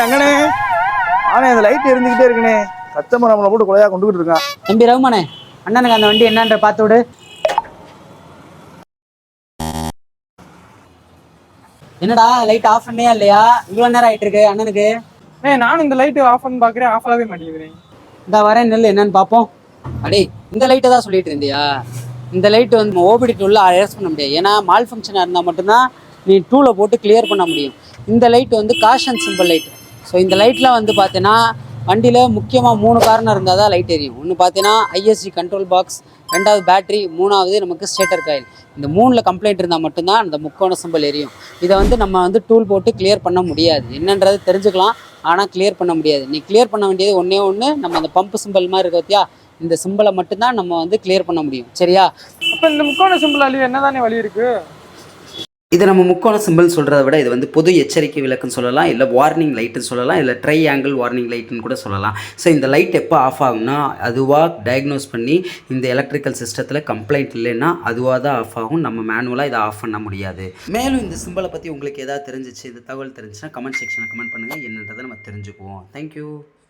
அங்கனே ஆனா இந்த லைட் எரிஞ்சுக்கிட்டே இருக்குனே. கஸ்டமர் நம்மளை போட்டு கொலையா கொண்டுகிட்டு இருக்கான். தம்பி ரகுமானே, அண்ணனுக்கு அந்த வண்டி என்னன்ற பார்த்து விடு. என்னடா லைட் ஆஃப் பண்ணியா இல்லையா? இவ்வளவு நேரம் ஆயிட்டு இருக்கு அண்ணனுக்கு. நானும் இந்த லைட் ஆஃப் பண்ணி பாக்குறேன், ஆஃப் ஆகவே மாட்டேங்குது. இந்த வரேன் நெல் என்னன்னு பார்ப்போம். அடே இந்த லைட்டை தான் சொல்லிட்டு இருந்தியா? இந்த லைட் வந்து ஓபிடி டூலில் அரெஸ்ட் பண்ண முடியாது. ஏன்னா மால் ஃபங்க்ஷனாக இருந்தால் மட்டும்தான் நீ டூலை போட்டு கிளியர் பண்ண முடியும். இந்த லைட் வந்து காஷன் சிம்பிள் லைட். ஸோ இந்த லைட்டில் வந்து பார்த்தீங்கன்னா வண்டியில் முக்கியமாக 3 காரணம் இருந்தால் தான் லைட் எரியும். ஒன்று பார்த்தீங்கன்னா ஐஎஸ்டி கண்ட்ரோல் பாக்ஸ், 2வது பேட்டரி, 3வது நமக்கு ஸ்டேட்டர் காயில். இந்த 3ல் கம்ப்ளைண்ட் இருந்தால் மட்டும்தான் அந்த முக்கோண சிம்பிள் எரியும். இதை வந்து நம்ம வந்து டூல் போட்டு கிளியர் பண்ண முடியாது. என்னன்றது தெரிஞ்சுக்கலாம், ஆனால் கிளியர் பண்ண முடியாது. நீ கிளியர் பண்ண வேண்டியது ஒன்றே ஒன்று, நம்ம அந்த பம்பு சிம்பிள் மாதிரி இருக்கு பார்த்தியா, இந்த சிம்பிளை மட்டும்தான் நம்ம வந்து கிளியர் பண்ண முடியும். சரியா? அப்போ இந்த முக்கோண சிம்பிள் அழிவு என்னதானே வழி இருக்கு? இதை நம்ம முக்கோண சிம்பிள் சொல்கிறத விட இது வந்து பொது எச்சரிக்கை விளக்குன்னு சொல்லலாம், இல்லை வார்னிங் லைட்டுன்னு சொல்லலாம், இல்லை ட்ரை ஆங்கிள் வார்னிங் லைட்டுன்னு கூட சொல்லலாம். ஸோ இந்த லைட் எப்போ ஆஃப் ஆகும்னா அதுவாக டயக்னோஸ் பண்ணி இந்த எலக்ட்ரிக்கல் சிஸ்டத்தில் கம்ப்ளைண்ட் இல்லைன்னா அதுவாக தான் ஆஃப் ஆகும். நம்ம மேனுவலாக இதை ஆஃப் பண்ண முடியாது. மேலும் இந்த சிம்பிளை பற்றி உங்களுக்கு ஏதாவது தெரிஞ்சிச்சு, இந்த தகவல் தெரிஞ்சுன்னா கமெண்ட் செக்ஷனில் கமெண்ட் பண்ணுங்கள். என்னன்றதை நம்ம தெரிஞ்சுக்குவோம். தேங்க்யூ.